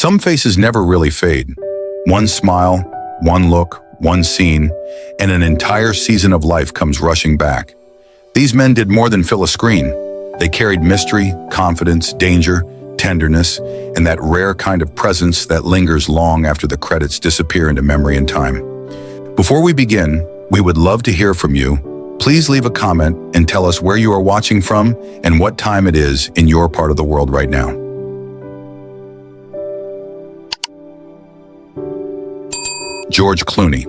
Some faces never really fade. One smile, one look, one scene, and an entire season of life comes rushing back. These men did more than fill a screen. They carried mystery, confidence, danger, tenderness, and that rare kind of presence that lingers long after the credits disappear into memory and time. Before we begin, we would love to hear from you. Please leave a comment and tell us where you are watching from and what time it is in your part of the world right now. George Clooney.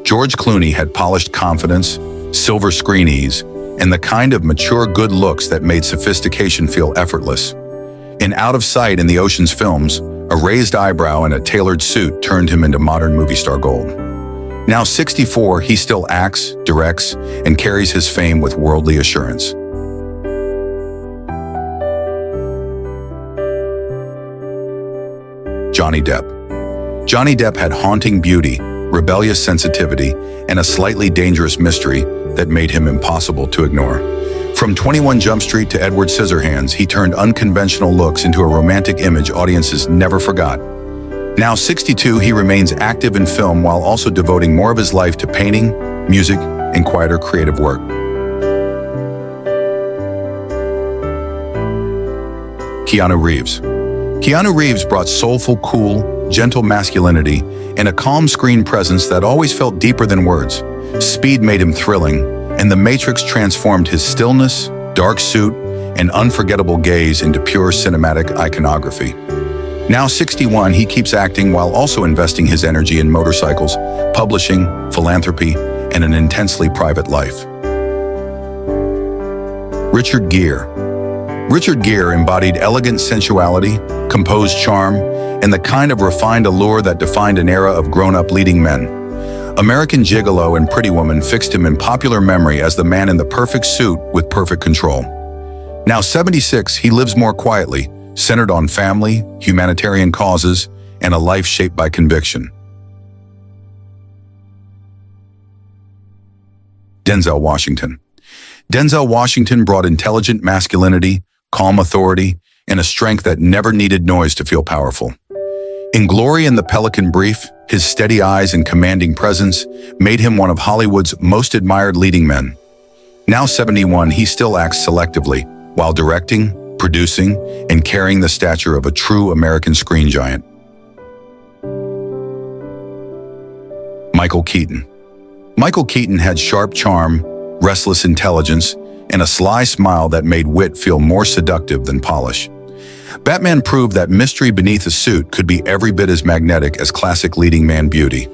George Clooney had polished confidence, silver screen ease, and the kind of mature good looks that made sophistication feel effortless. In Out of Sight in the Ocean's films, a raised eyebrow and a tailored suit turned him into modern movie star gold. Now 64, he still acts, directs, and carries his fame with worldly assurance. Johnny Depp. Johnny Depp had haunting beauty, rebellious sensitivity, and a slightly dangerous mystery that made him impossible to ignore. From 21 Jump Street to Edward Scissorhands, he turned unconventional looks into a romantic image audiences never forgot. Now 62, he remains active in film while also devoting more of his life to painting, music, and quieter creative work. Keanu Reeves. Keanu Reeves brought soulful, cool, gentle masculinity and a calm screen presence that always felt deeper than words. Speed made him thrilling, and The Matrix transformed his stillness, dark suit, and unforgettable gaze into pure cinematic iconography. Now 61, he keeps acting while also investing his energy in motorcycles, publishing, philanthropy, and an intensely private life. Richard Gere. Richard Gere embodied elegant sensuality, composed charm, and the kind of refined allure that defined an era of grown-up leading men. American Gigolo and Pretty Woman fixed him in popular memory as the man in the perfect suit with perfect control. Now 76, he lives more quietly, centered on family, humanitarian causes, and a life shaped by conviction. Denzel Washington. Denzel Washington brought intelligent masculinity, calm authority, and a strength that never needed noise to feel powerful. In Glory and the Pelican Brief, his steady eyes and commanding presence made him one of Hollywood's most admired leading men. Now 71, he still acts selectively, while directing, producing, and carrying the stature of a true American screen giant. Michael Keaton. Michael Keaton had sharp charm, restless intelligence, and a sly smile that made wit feel more seductive than polish. Batman proved that mystery beneath a suit could be every bit as magnetic as classic leading man beauty.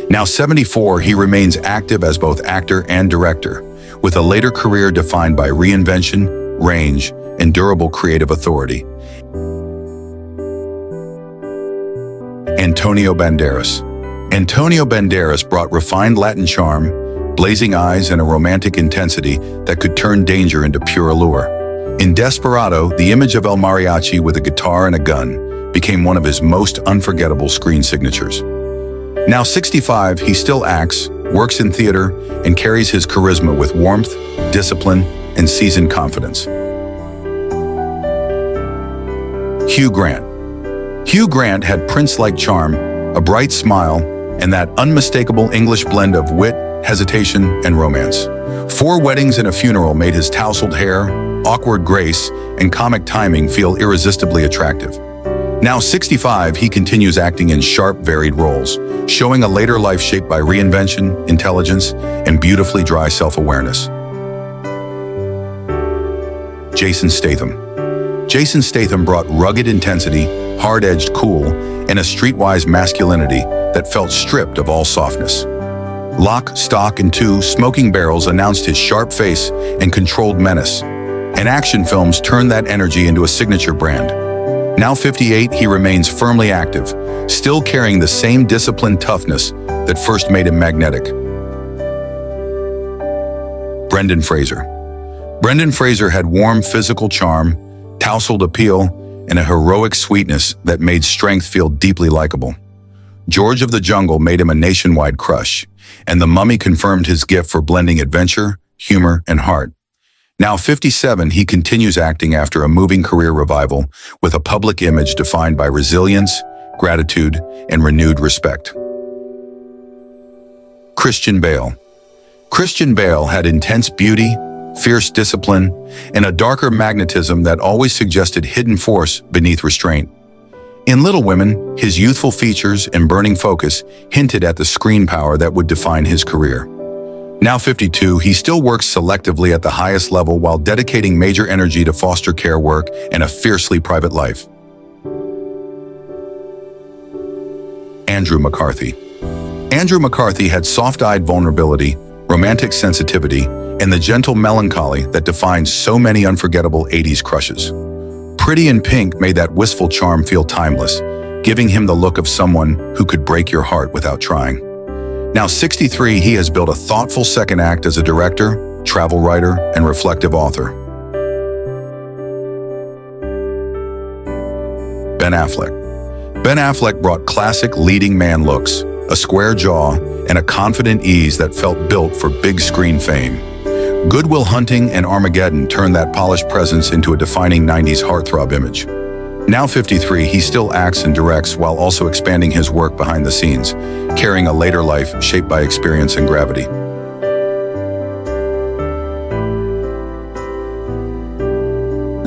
Now 74, he remains active as both actor and director, with a later career defined by reinvention, range, and durable creative authority. Antonio Banderas. Antonio Banderas brought refined Latin charm, blazing eyes, and a romantic intensity that could turn danger into pure allure. In Desperado, the image of El Mariachi with a guitar and a gun became one of his most unforgettable screen signatures. Now 65, he still acts, works in theater, and carries his charisma with warmth, discipline, and seasoned confidence. Hugh Grant. Hugh Grant had prince-like charm, a bright smile, and that unmistakable English blend of wit, hesitation, and romance. 4 weddings and a funeral made his tousled hair, awkward grace, and comic timing feel irresistibly attractive. Now 65, he continues acting in sharp, varied roles, showing a later life shaped by reinvention, intelligence, and beautifully dry self-awareness. Jason Statham. Jason Statham brought rugged intensity, hard-edged cool, and a streetwise masculinity that felt stripped of all softness. Lock, Stock, and Two Smoking Barrels announced his sharp face and controlled menace, and action films turned that energy into a signature brand. Now 58, he remains firmly active, still carrying the same disciplined toughness that first made him magnetic. Brendan Fraser. Brendan Fraser had warm physical charm, tousled appeal, and a heroic sweetness that made strength feel deeply likable. George of the Jungle made him a nationwide crush, and The Mummy confirmed his gift for blending adventure, humor, and heart. Now 57, he continues acting after a moving career revival with a public image defined by resilience, gratitude, and renewed respect. Christian Bale. Christian Bale had intense beauty, fierce discipline, and a darker magnetism that always suggested hidden force beneath restraint. In Little Women, his youthful features and burning focus hinted at the screen power that would define his career. Now 52, he still works selectively at the highest level while dedicating major energy to foster care work and a fiercely private life. Andrew McCarthy. Andrew McCarthy had soft-eyed vulnerability, romantic sensitivity, and the gentle melancholy that defines so many unforgettable 80s crushes. Pretty in Pink made that wistful charm feel timeless, giving him the look of someone who could break your heart without trying. Now 63, he has built a thoughtful second act as a director, travel writer, and reflective author. Ben Affleck. Ben Affleck brought classic leading man looks, a square jaw, and a confident ease that felt built for big screen fame. Good Will Hunting and Armageddon turned that polished presence into a defining 90s heartthrob image. Now 53, he still acts and directs while also expanding his work behind the scenes, carrying a later life shaped by experience and gravity.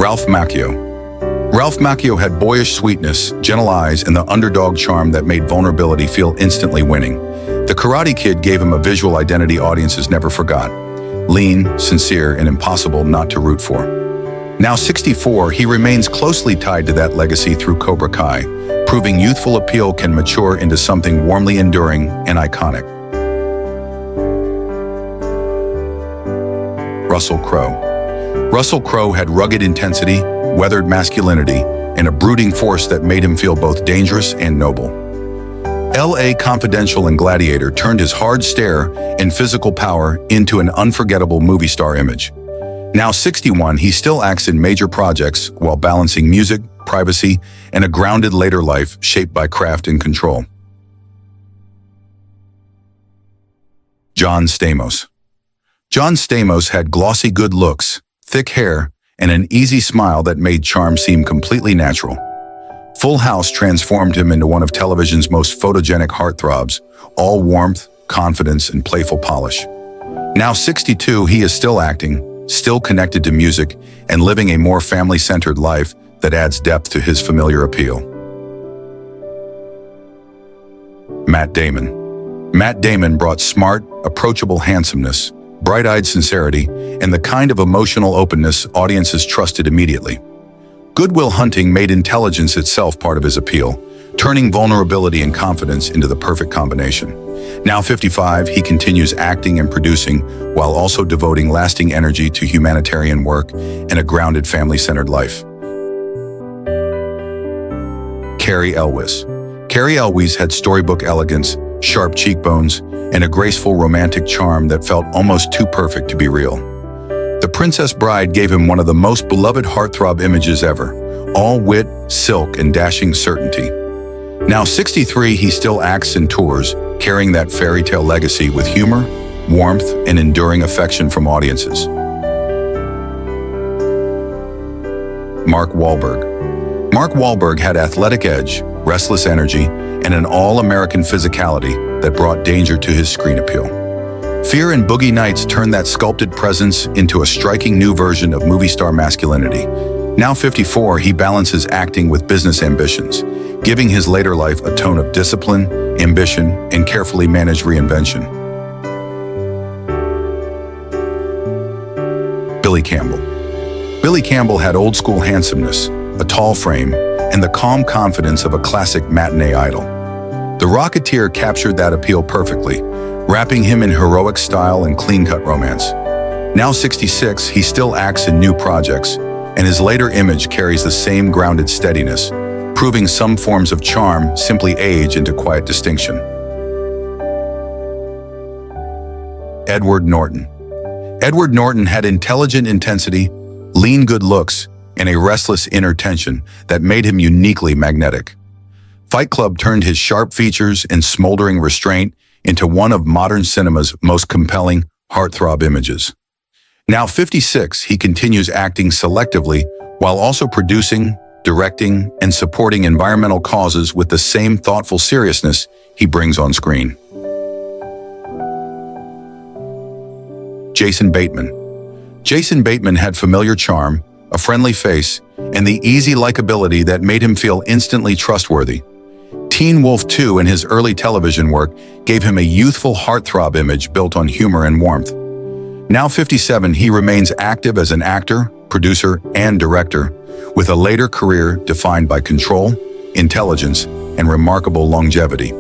Ralph Macchio. Ralph Macchio had boyish sweetness, gentle eyes, and the underdog charm that made vulnerability feel instantly winning. The Karate Kid gave him a visual identity audiences never forgot. Lean, sincere, and impossible not to root for. Now 64, he remains closely tied to that legacy through Cobra Kai, proving youthful appeal can mature into something warmly enduring and iconic. Russell Crowe. Russell Crowe had rugged intensity, weathered masculinity, and a brooding force that made him feel both dangerous and noble. L.A. Confidential and Gladiator turned his hard stare and physical power into an unforgettable movie star image. Now 61, he still acts in major projects while balancing music, privacy, and a grounded later life shaped by craft and control. John Stamos. John Stamos had glossy good looks, thick hair, and an easy smile that made charm seem completely natural. Full House transformed him into one of television's most photogenic heartthrobs, all warmth, confidence, and playful polish. Now 62, he is still acting, still connected to music, and living a more family-centered life that adds depth to his familiar appeal. Matt Damon. Matt Damon brought smart, approachable handsomeness, bright-eyed sincerity, and the kind of emotional openness audiences trusted immediately. Good Will Hunting made intelligence itself part of his appeal, turning vulnerability and confidence into the perfect combination. Now 55, he continues acting and producing while also devoting lasting energy to humanitarian work and a grounded family-centered life. Cary Elwes. Cary Elwes had storybook elegance, sharp cheekbones, and a graceful romantic charm that felt almost too perfect to be real. The Princess Bride gave him one of the most beloved heartthrob images ever, all wit, silk, and dashing certainty. Now 63, he still acts and tours, carrying that fairy tale legacy with humor, warmth, and enduring affection from audiences. Mark Wahlberg. Mark Wahlberg had athletic edge, restless energy, and an all-American physicality that brought danger to his screen appeal. Fear and Boogie Nights turned that sculpted presence into a striking new version of movie star masculinity. Now 54, he balances acting with business ambitions, giving his later life a tone of discipline, ambition, and carefully managed reinvention. Billy Campbell. Billy Campbell had old-school handsomeness, a tall frame, and the calm confidence of a classic matinee idol. The Rocketeer captured that appeal perfectly, wrapping him in heroic style and clean-cut romance. Now 66, he still acts in new projects, and his later image carries the same grounded steadiness, proving some forms of charm simply age into quiet distinction. Edward Norton. Edward Norton had intelligent intensity, lean good looks, and a restless inner tension that made him uniquely magnetic. Fight Club turned his sharp features and smoldering restraint into one of modern cinema's most compelling heartthrob images. Now 56, he continues acting selectively while also producing, directing, and supporting environmental causes with the same thoughtful seriousness he brings on screen. Jason Bateman. Jason Bateman had familiar charm, a friendly face, and the easy likability that made him feel instantly trustworthy. Teen Wolf 2 and his early television work gave him a youthful heartthrob image built on humor and warmth. Now 57, he remains active as an actor, producer, and director, with a later career defined by control, intelligence, and remarkable longevity.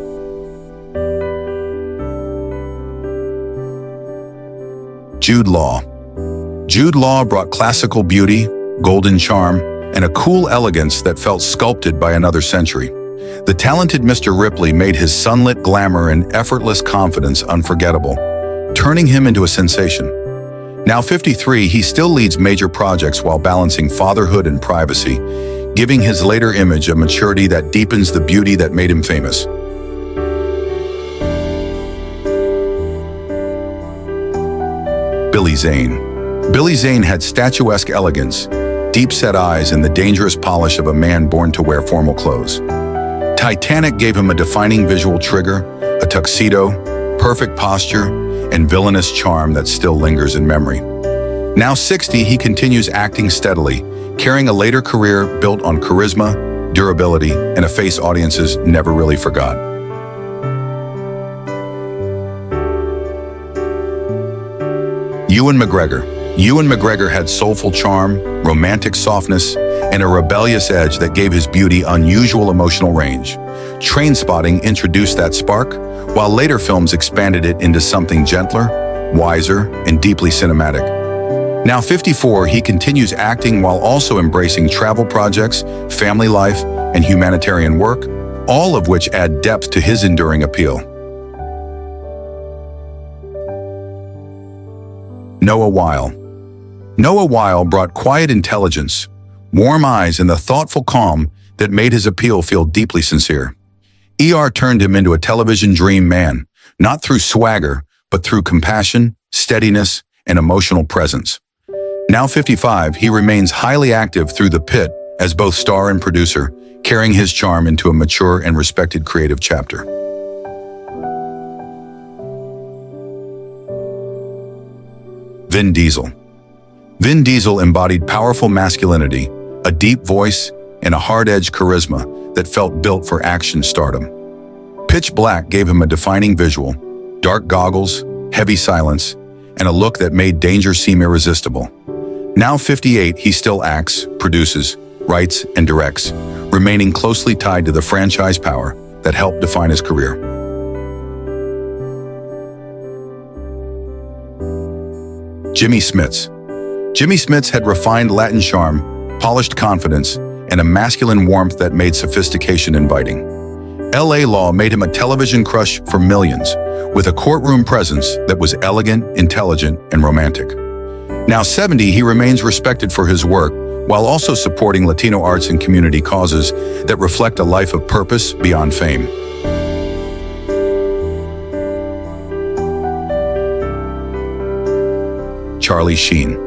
Jude Law. Jude Law brought classical beauty, golden charm, and a cool elegance that felt sculpted by another century. The talented Mr. Ripley made his sunlit glamour and effortless confidence unforgettable, turning him into a sensation. Now 53, he still leads major projects while balancing fatherhood and privacy, giving his later image a maturity that deepens the beauty that made him famous. Billy Zane. Billy Zane had statuesque elegance, deep-set eyes, and the dangerous polish of a man born to wear formal clothes. Titanic gave him a defining visual trigger, a tuxedo, perfect posture, and villainous charm that still lingers in memory. Now 60, he continues acting steadily, carrying a later career built on charisma, durability, and a face audiences never really forgot. Ewan McGregor. Ewan McGregor had soulful charm, romantic softness, and a rebellious edge that gave his beauty unusual emotional range. Trainspotting introduced that spark, while later films expanded it into something gentler, wiser, and deeply cinematic. Now 54, he continues acting while also embracing travel projects, family life, and humanitarian work, all of which add depth to his enduring appeal. Noah Weil. Noah Weil brought quiet intelligence, warm eyes, and the thoughtful calm that made his appeal feel deeply sincere. ER turned him into a television dream man, not through swagger, but through compassion, steadiness, and emotional presence. Now 55, he remains highly active through The Pit as both star and producer, carrying his charm into a mature and respected creative chapter. Vin Diesel. Vin Diesel embodied powerful masculinity, a deep voice, and a hard-edged charisma that felt built for action stardom. Pitch Black gave him a defining visual, dark goggles, heavy silence, and a look that made danger seem irresistible. Now 58, he still acts, produces, writes, and directs, remaining closely tied to the franchise power that helped define his career. Jimmy Smits. Jimmy Smits had refined Latin charm, polished confidence, and a masculine warmth that made sophistication inviting. L.A. Law made him a television crush for millions, with a courtroom presence that was elegant, intelligent, and romantic. Now 70, he remains respected for his work, while also supporting Latino arts and community causes that reflect a life of purpose beyond fame. Charlie Sheen.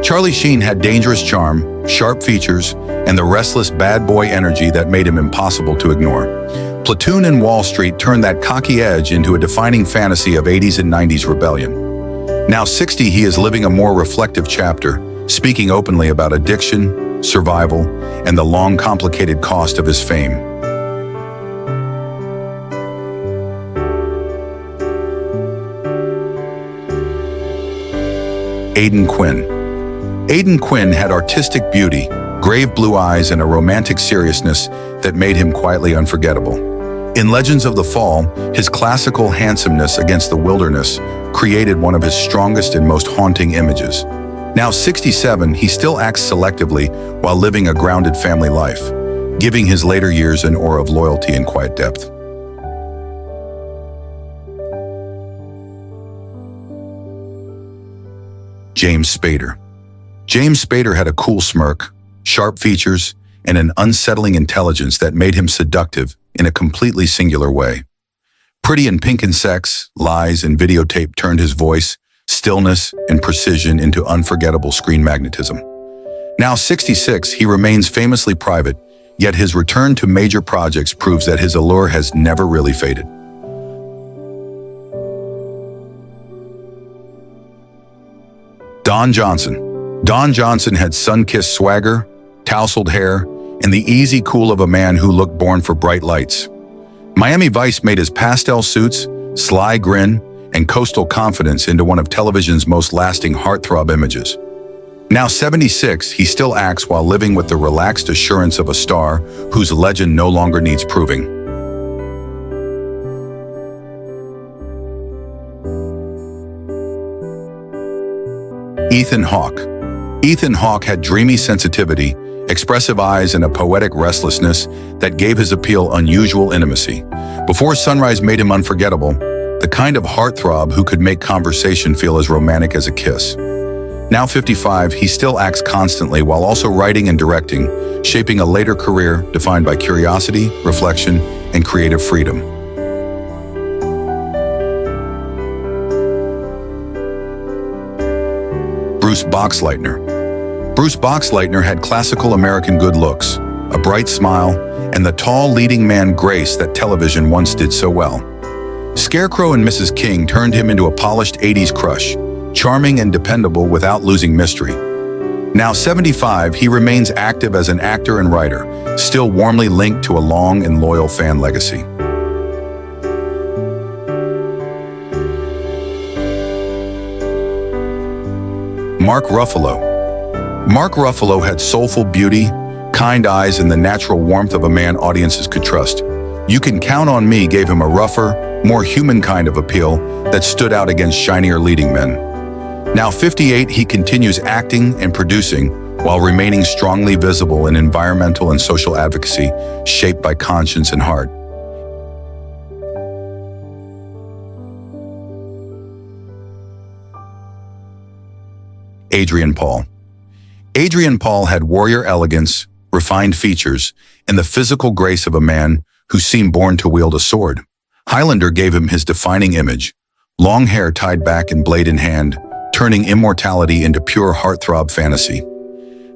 Charlie Sheen had dangerous charm, sharp features, and the restless bad boy energy that made him impossible to ignore. Platoon and Wall Street turned that cocky edge into a defining fantasy of 80s and 90s rebellion. Now 60, he is living a more reflective chapter, speaking openly about addiction, survival, and the long, complicated cost of his fame. Aidan Quinn. Aidan Quinn had artistic beauty, grave blue eyes, and a romantic seriousness that made him quietly unforgettable. In Legends of the Fall, his classical handsomeness against the wilderness created one of his strongest and most haunting images. Now 67, he still acts selectively while living a grounded family life, giving his later years an aura of loyalty and quiet depth. James Spader. James Spader had a cool smirk, sharp features, and an unsettling intelligence that made him seductive in a completely singular way. Pretty in Pink and Sex, Lies, and Videotape turned his voice, stillness, and precision into unforgettable screen magnetism. Now 66, he remains famously private, yet his return to major projects proves that his allure has never really faded. Don Johnson. Don Johnson had sun-kissed swagger, tousled hair, and the easy cool of a man who looked born for bright lights. Miami Vice made his pastel suits, sly grin, and coastal confidence into one of television's most lasting heartthrob images. Now 76, he still acts while living with the relaxed assurance of a star whose legend no longer needs proving. Ethan Hawke. Ethan Hawke had dreamy sensitivity, expressive eyes, and a poetic restlessness that gave his appeal unusual intimacy. Before sunrise made him unforgettable, the kind of heartthrob who could make conversation feel as romantic as a kiss. Now 55, he still acts constantly while also writing and directing, shaping a later career defined by curiosity, reflection, and creative freedom. Bruce Boxleitner. Bruce Boxleitner had classical American good looks, a bright smile, and the tall leading man grace that television once did so well. Scarecrow and Mrs. King turned him into a polished 80s crush, charming and dependable without losing mystery. Now 75, he remains active as an actor and writer, still warmly linked to a long and loyal fan legacy. Mark Ruffalo. Mark Ruffalo had soulful beauty, kind eyes, and the natural warmth of a man audiences could trust. You Can Count on Me gave him a rougher, more human kind of appeal that stood out against shinier leading men. Now 58, he continues acting and producing while remaining strongly visible in environmental and social advocacy shaped by conscience and heart. Adrian Paul. Adrian Paul had warrior elegance, refined features, and the physical grace of a man who seemed born to wield a sword. Highlander gave him his defining image, long hair tied back and blade in hand, turning immortality into pure heartthrob fantasy.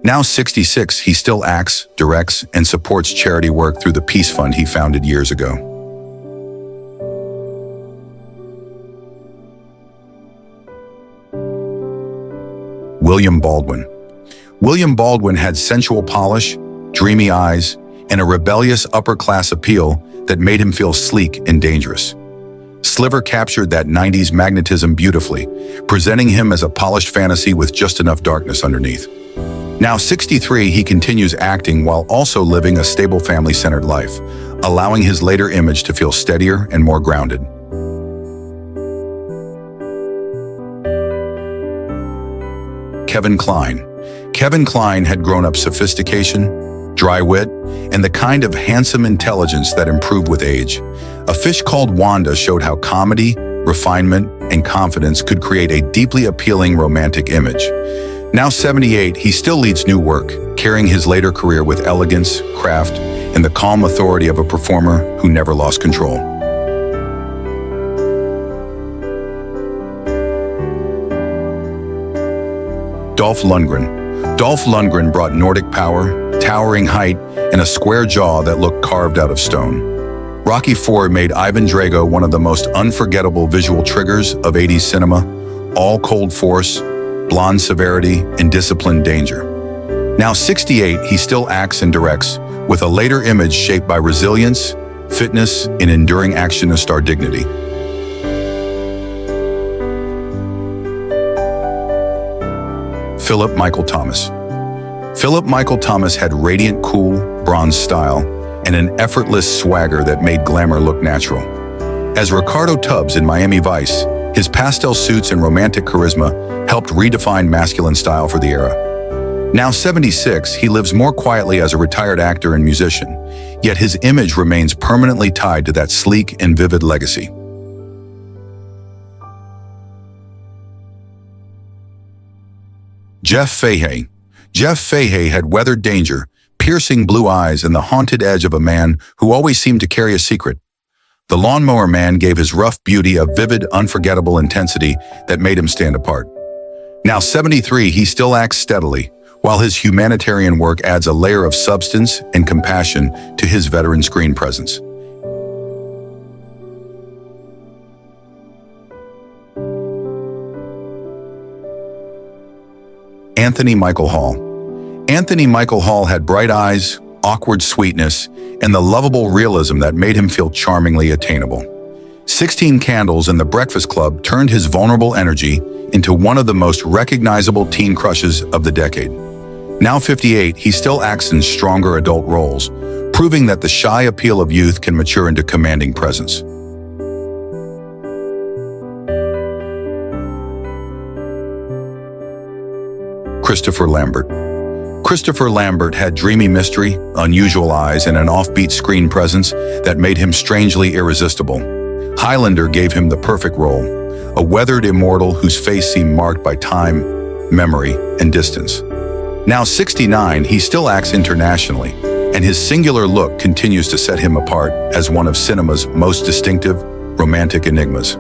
Now 66, he still acts, directs, and supports charity work through the Peace Fund he founded years ago. William Baldwin. William Baldwin had sensual polish, dreamy eyes, and a rebellious upper-class appeal that made him feel sleek and dangerous. Sliver captured that 90s magnetism beautifully, presenting him as a polished fantasy with just enough darkness underneath. Now 63, he continues acting while also living a stable family-centered life, allowing his later image to feel steadier and more grounded. Kevin Kline. Kevin Kline had grown up sophistication, dry wit, and the kind of handsome intelligence that improved with age. A Fish Called Wanda showed how comedy, refinement, and confidence could create a deeply appealing romantic image. Now 78, he still leads new work, carrying his later career with elegance, craft, and the calm authority of a performer who never lost control. Dolph Lundgren. Dolph Lundgren brought Nordic power, towering height, and a square jaw that looked carved out of stone. Rocky IV made Ivan Drago one of the most unforgettable visual triggers of 80s cinema, all cold force, blonde severity, and disciplined danger. Now 68, he still acts and directs, with a later image shaped by resilience, fitness, and enduring action to star dignity. Philip Michael Thomas. Philip Michael Thomas had radiant, cool, bronze style and an effortless swagger that made glamour look natural. As Ricardo Tubbs in Miami Vice, his pastel suits and romantic charisma helped redefine masculine style for the era. Now 76, he lives more quietly as a retired actor and musician, yet his image remains permanently tied to that sleek and vivid legacy. Jeff Fahey. Jeff Fahey had weathered danger, piercing blue eyes, and the haunted edge of a man who always seemed to carry a secret. The Lawnmower Man gave his rough beauty a vivid, unforgettable intensity that made him stand apart. Now 73, he still acts steadily, while his humanitarian work adds a layer of substance and compassion to his veteran screen presence. Anthony Michael Hall. Anthony Michael Hall had bright eyes, awkward sweetness, and the lovable realism that made him feel charmingly attainable. 16 Candles and The Breakfast Club turned his vulnerable energy into one of the most recognizable teen crushes of the decade. Now 58, he still acts in stronger adult roles, proving that the shy appeal of youth can mature into commanding presence. Christopher Lambert. Christopher Lambert had dreamy mystery, unusual eyes, and an offbeat screen presence that made him strangely irresistible. Highlander gave him the perfect role, a weathered immortal whose face seemed marked by time, memory, and distance. Now 69, he still acts internationally, and his singular look continues to set him apart as one of cinema's most distinctive, romantic enigmas.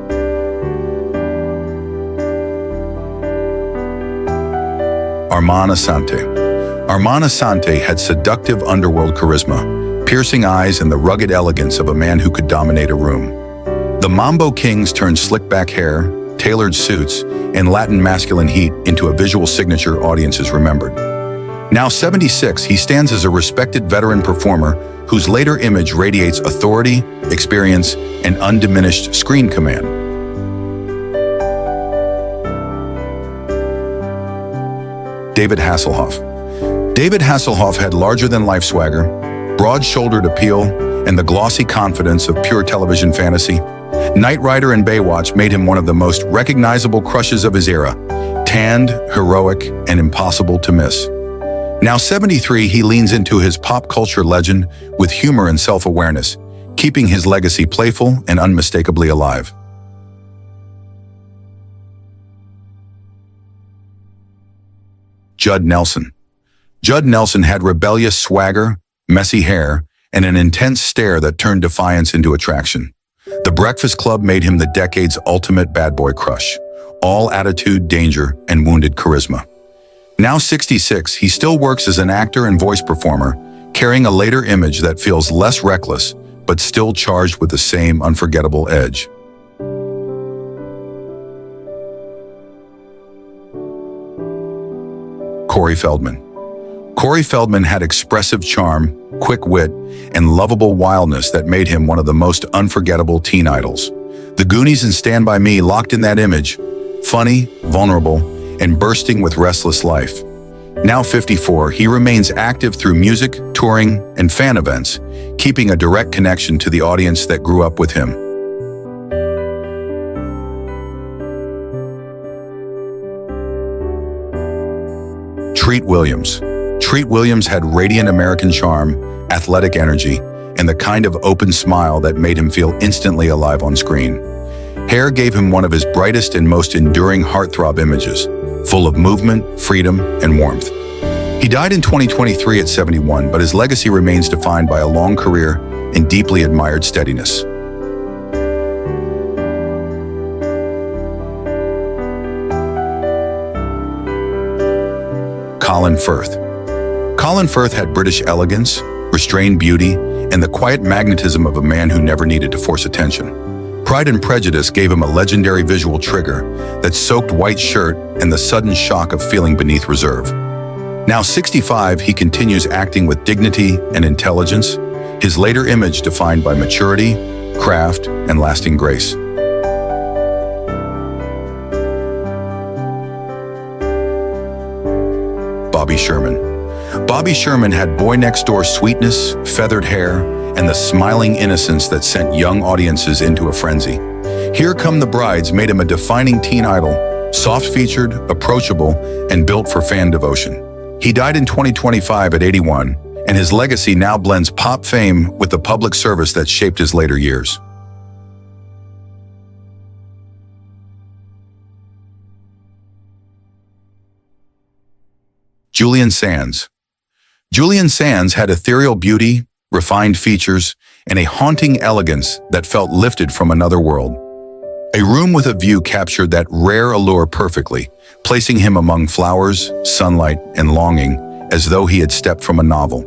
Armand Assante. Armand Assante had seductive underworld charisma, piercing eyes, and the rugged elegance of a man who could dominate a room. The Mambo Kings turned slick-back hair, tailored suits, and Latin masculine heat into a visual signature audiences remembered. Now 76, he stands as a respected veteran performer whose later image radiates authority, experience, and undiminished screen command. David Hasselhoff. David Hasselhoff had larger-than-life swagger, broad-shouldered appeal, and the glossy confidence of pure television fantasy. Knight Rider and Baywatch made him one of the most recognizable crushes of his era, tanned, heroic, and impossible to miss. Now 73, he leans into his pop culture legend with humor and self-awareness, keeping his legacy playful and unmistakably alive. Judd Nelson. Judd Nelson had rebellious swagger, messy hair, and an intense stare that turned defiance into attraction. The Breakfast Club made him the decade's ultimate bad boy crush, all attitude, danger, and wounded charisma. Now 66, he still works as an actor and voice performer, carrying a later image that feels less reckless, but still charged with the same unforgettable edge. Corey Feldman. Corey Feldman had expressive charm, quick wit, and lovable wildness that made him one of the most unforgettable teen idols. The Goonies and Stand By Me locked in that image, funny, vulnerable, and bursting with restless life. Now 54, he remains active through music, touring, and fan events, keeping a direct connection to the audience that grew up with him. Treat Williams. Treat Williams had radiant American charm, athletic energy, and the kind of open smile that made him feel instantly alive on screen. Hair gave him one of his brightest and most enduring heartthrob images, full of movement, freedom, and warmth. He died in 2023 at 71, but his legacy remains defined by a long career and deeply admired steadiness. Colin Firth. Colin Firth had British elegance, restrained beauty, and the quiet magnetism of a man who never needed to force attention. Pride and Prejudice gave him a legendary visual trigger that soaked white shirt and the sudden shock of feeling beneath reserve. Now 65, he continues acting with dignity and intelligence, his later image defined by maturity, craft, and lasting grace. Bobby Sherman. Bobby Sherman had boy-next-door sweetness, feathered hair, and the smiling innocence that sent young audiences into a frenzy. Here Come the Brides made him a defining teen idol, soft-featured, approachable, and built for fan devotion. He died in 2025 at 81, and his legacy now blends pop fame with the public service that shaped his later years. Julian Sands. Julian Sands had ethereal beauty, refined features, and a haunting elegance that felt lifted from another world. A Room with a View captured that rare allure perfectly, placing him among flowers, sunlight, and longing, as though he had stepped from a novel.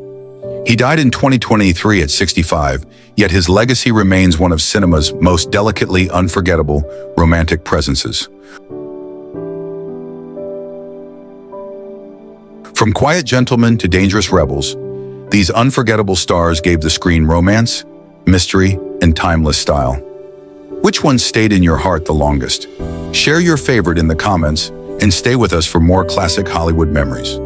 He died in 2023 at 65, yet his legacy remains one of cinema's most delicately unforgettable romantic presences. From Quiet Gentlemen to Dangerous Rebels, these unforgettable stars gave the screen romance, mystery, and timeless style. Which one stayed in your heart the longest? Share your favorite in the comments and stay with us for more classic Hollywood memories.